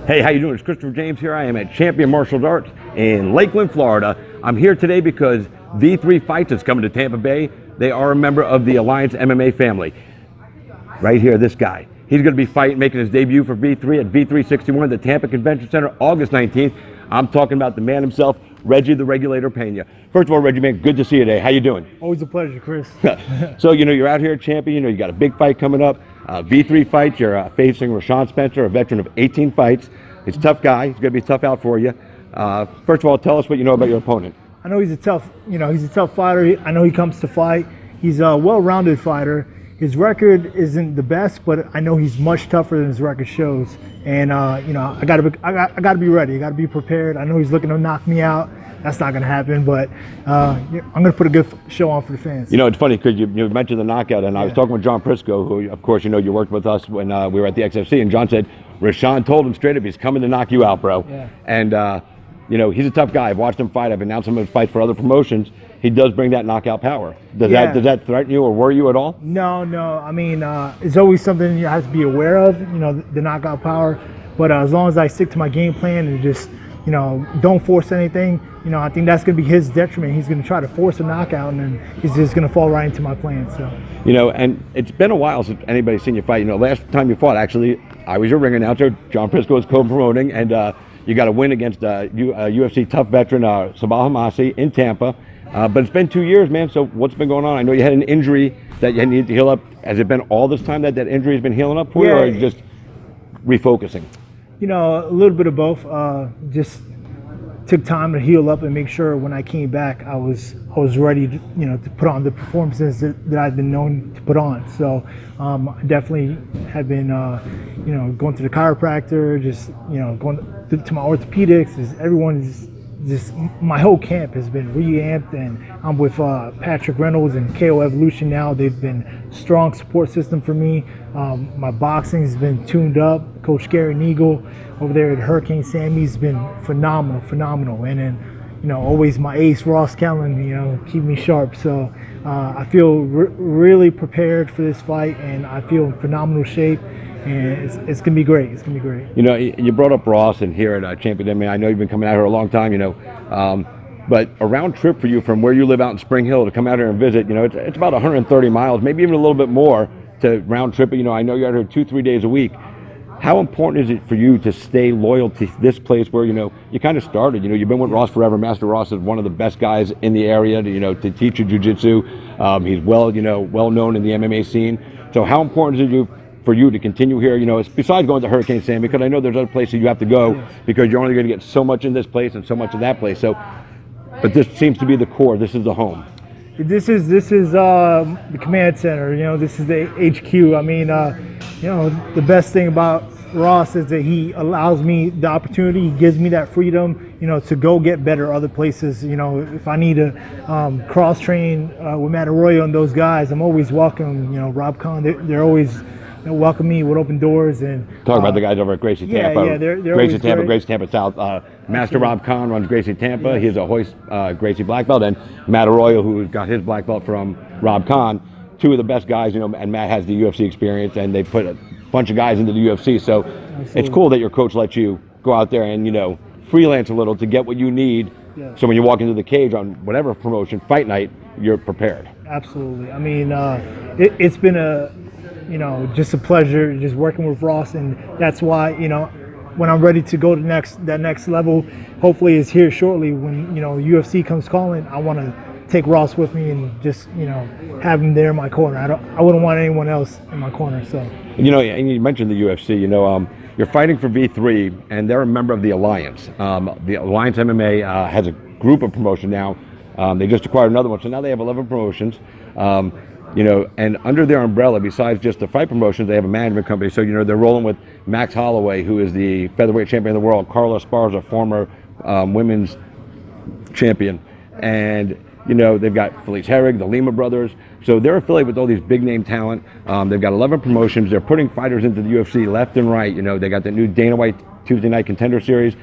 Hey, how you doing? It's Christopher James here. I am at Champion Martial Arts in Lakeland, Florida. I'm here today because V3 Fights is coming to Tampa Bay. They are a member of the Alliance MMA family. Right here, this guy. He's going to be fighting, making his debut for V3 at V361 at the Tampa Convention Center, August 19th. I'm talking about the man himself, Reggie the Regulator Pena. First of all, Reggie, man, good to see you today. How you doing? Always a pleasure, Chris. So, you're out here at Champion. You got a big fight coming up. V3 Fights. You're facing Rashawn Spencer, a veteran of 18 fights. He's a tough guy. He's going to be tough out for you. First of all, tell us what you know about your opponent. I know he's a tough fighter. I know he comes to fight. He's a well-rounded fighter. His record isn't the best, but I know he's much tougher than his record shows. And I gotta be ready. I gotta be prepared. I know he's looking to knock me out. That's not gonna happen, but I'm gonna put a good show on for the fans. It's funny because you mentioned the knockout, and I was talking with John Prisco, who, of course, you worked with us when we were at the XFC, and John said Rashawn told him straight up, he's coming to knock you out, bro. Yeah. And he's a tough guy. I've watched him fight. I've announced him to fight for other promotions. He does bring that knockout power. Does that threaten you or worry you at all? No. I mean, it's always something you have to be aware of. The knockout power. But as long as I stick to my game plan and just don't force anything, I think that's going to be his detriment. He's going to try to force a knockout, and then he's just going to fall right into my plan. So. And it's been a while since anybody's seen you fight. Last time you fought, actually, I was your ring announcer. John Prisco was co-promoting, and you got a win against UFC tough veteran Sabah Hamasi in Tampa. But it's been 2 years, man. So what's been going on? I know you had an injury that you needed to heal up. Has it been all this time that injury has been healing up for you, or are you just refocusing? A little bit of both. Just took time to heal up and make sure when I came back, I was ready to, to put on the performances that I've been known to put on. So I definitely have been, going to the chiropractor, just, going to my orthopedics. Everyone is just, my whole camp has been reamped, and I'm with Patrick Reynolds and KO Evolution now. They've been a strong support system for me. My boxing has been tuned up. Coach Gary Neagle over there at Hurricane Sammy's been phenomenal. And then, always my ace, Ross Kellen, keep me sharp. So I feel really prepared for this fight, and I feel in phenomenal shape. And it's going to be great. It's going to be great. You brought up Ross and here at Champion MMA. I know you've been coming out here a long time, but a round trip for you from where you live out in Spring Hill to come out here and visit, it's about 130 miles, maybe even a little bit more to round trip. I know you're out here 2-3 days a week. How important is it for you to stay loyal to this place where, you kind of started? You've been with Ross forever. Master Ross is one of the best guys in the area to teach you jiu-jitsu. He's well known in the MMA scene. So how important is it for you to continue here, besides going to Hurricane Sammy, because I know there's other places you have to go because you're only going to get so much in this place and so much in that place. So, but this seems to be the core. This is the home. This is the command center. This is the HQ. I mean, the best thing about Ross is that he allows me the opportunity. He gives me that freedom, to go get better other places. If I need to cross train with Matt Arroyo and those guys, I'm always welcome. Rob Kahn, they're always welcome me with open doors. And talk about the guys over at Gracie Tampa. Yeah, they're Gracie Tampa, Gracie Tampa South. Master Rob Kahn runs Gracie Tampa. Yes. He's a hoist Gracie black belt, and Matt Arroyo, who got his black belt from Rob Kahn. Two of the best guys, and Matt has the UFC experience, and they put a bunch of guys into the UFC. So Absolutely. It's cool that your coach lets you go out there and freelance a little to get what you need. Yeah. So when you walk into the cage on whatever promotion, fight night, you're prepared. Absolutely. I mean, it's been just a pleasure just working with Ross, and that's why, when I'm ready to go to that next level, hopefully is here shortly. When, UFC comes calling, I want to take Ross with me and just, have him there in my corner. I wouldn't want anyone else in my corner. So, and you mentioned the UFC, you're fighting for V3, and they're a member of the Alliance. The Alliance MMA has a group of promotion now. They just acquired another one, so now they have 11 promotions. And under their umbrella, besides just the fight promotions, they have a management company. So, they're rolling with Max Holloway, who is the featherweight champion of the world, Carla Esparza, former women's champion, and they've got Felice Herrig, the Lima brothers. So they're affiliated with all these big name talent. They've got 11 promotions. They're putting fighters into the UFC left and right. They got the new Dana White Tuesday Night Contender Series.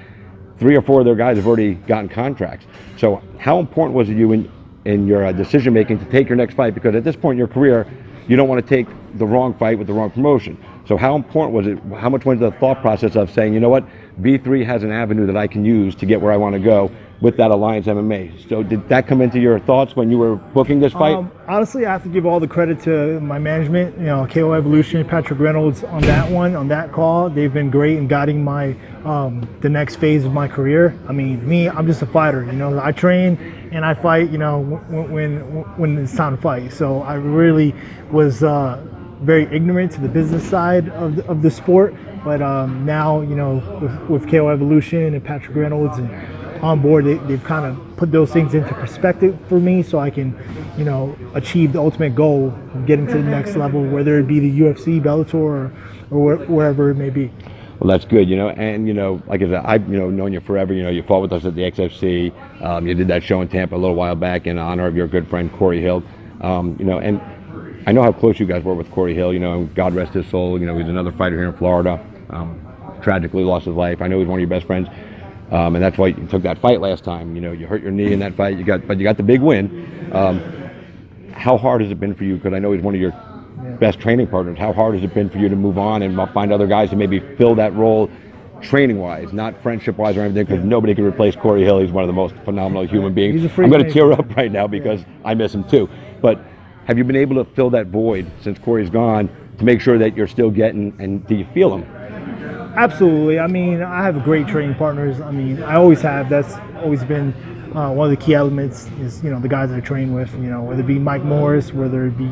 3 or 4 of their guys have already gotten contracts. So how important was it you in your decision making to take your next fight? Because at this point in your career, you don't want to take the wrong fight with the wrong promotion. So how important was it, how much went into the thought process of saying, you know what, V3 has an avenue that I can use to get where I want to go with that Alliance MMA? So did that come into your thoughts when you were booking this fight? Honestly, I have to give all the credit to my management, KO Evolution, Patrick Reynolds on that call. They've been great in guiding my the next phase of my career. I mean, I'm just a fighter. I train and I fight. When it's time to fight. So I really was very ignorant to the business side of the sport. But now, with KO Evolution and Patrick Reynolds and on board, they've kind of put those things into perspective for me, so I can, achieve the ultimate goal of getting to the next level, whether it be the UFC, Bellator, or wherever it may be. Well, that's good, and like I said, I've known you forever. You fought with us at the XFC. You did that show in Tampa a little while back in honor of your good friend Corey Hill. And I know how close you guys were with Corey Hill. And God rest his soul. He's another fighter here in Florida. Tragically lost his life. I know he's one of your best friends. And that's why you took that fight last time. You hurt your knee in that fight. But you got the big win. How hard has it been for you? Because I know he's one of your best training partners. How hard has it been for you to move on and find other guys to maybe fill that role, training-wise, not friendship-wise or anything? Because nobody can replace Corey Hill. He's one of the most phenomenal human beings. I'm going to tear up right now because I miss him too. But have you been able to fill that void since Corey's gone to make sure that you're still getting? And do you feel him? Absolutely. I mean, I have great training partners. I mean, I always have. That's always been one of the key elements is, the guys I train with, whether it be Mike Morris, whether it be,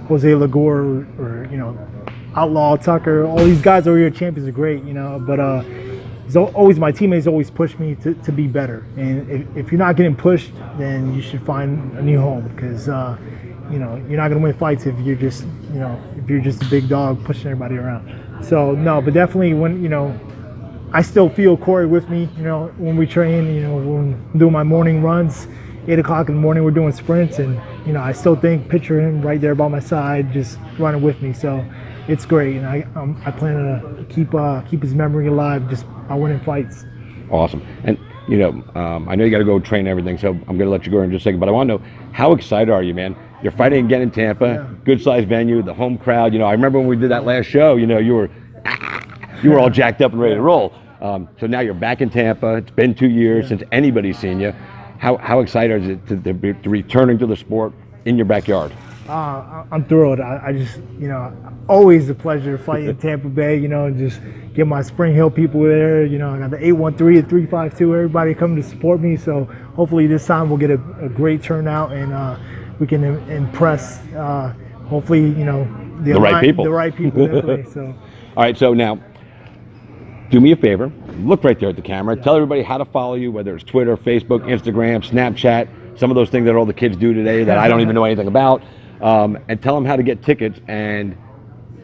Jose Lagore or Outlaw Tucker. All these guys over here, champions, are great, but it's always, my teammates always push me to be better. And if you're not getting pushed, then you should find a new home, because, you're not going to win fights if you're just, if you're just a big dog pushing everybody around. So no, but definitely when, I still feel Corey with me, when we train, when I'm doing my morning runs, 8 o'clock in the morning, we're doing sprints, and, I still picture him right there by my side, just running with me. So it's great. And I plan to keep his memory alive just by winning fights. Awesome. And, I know you got to go train everything, so I'm going to let you go in just a second, but I want to know, how excited are you, man? You're fighting again in Tampa, good sized venue, the home crowd. I remember when we did that last show, you were all jacked up and ready to roll. So now you're back in Tampa. It's been 2 years since anybody's seen you. How excited is it to be returning to the sport in your backyard? I'm thrilled. I just, always a pleasure to fight in Tampa Bay, and just get my Spring Hill people there. I got the 813 and 352, everybody coming to support me. So hopefully this time we'll get a great turnout, and we can impress, hopefully, the right people. The right people, definitely. So. All right, so now, do me a favor, look right there at the camera, tell everybody how to follow you, whether it's Twitter, Facebook, Instagram, Snapchat, some of those things that all the kids do today that I don't even know anything about, and tell them how to get tickets and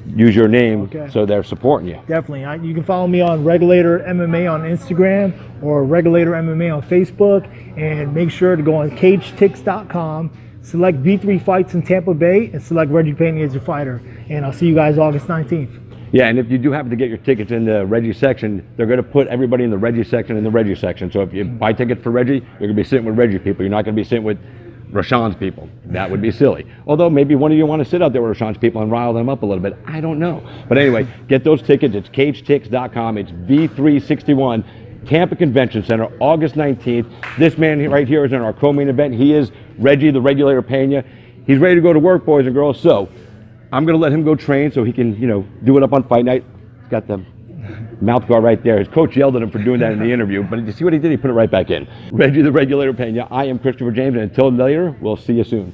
use your name so they're supporting you. Definitely. You can follow me on Regulator MMA on Instagram or Regulator MMA on Facebook, and make sure to go on CageSide.com, select V3 fights in Tampa Bay, and select Reggie Pena as your fighter. And I'll see you guys August 19th. Yeah, and if you do happen to get your tickets in the Reggie section, they're going to put everybody in the Reggie section. So if you buy tickets for Reggie, you're going to be sitting with Reggie people. You're not going to be sitting with Rashawn's people. That would be silly. Although maybe one of you want to sit out there with Rashawn's people and rile them up a little bit. I don't know. But anyway, get those tickets. It's CageTix.com. It's V361. Tampa Convention Center, August 19th. This man right here is in our co-main event. He is Reggie, the Regulator Pena. He's ready to go to work, boys and girls. So I'm going to let him go train so he can, do it up on fight night. He's got the mouth guard right there. His coach yelled at him for doing that in the interview, but you see what he did? He put it right back in. Reggie, the Regulator Pena. I am Christopher James, and until later, we'll see you soon.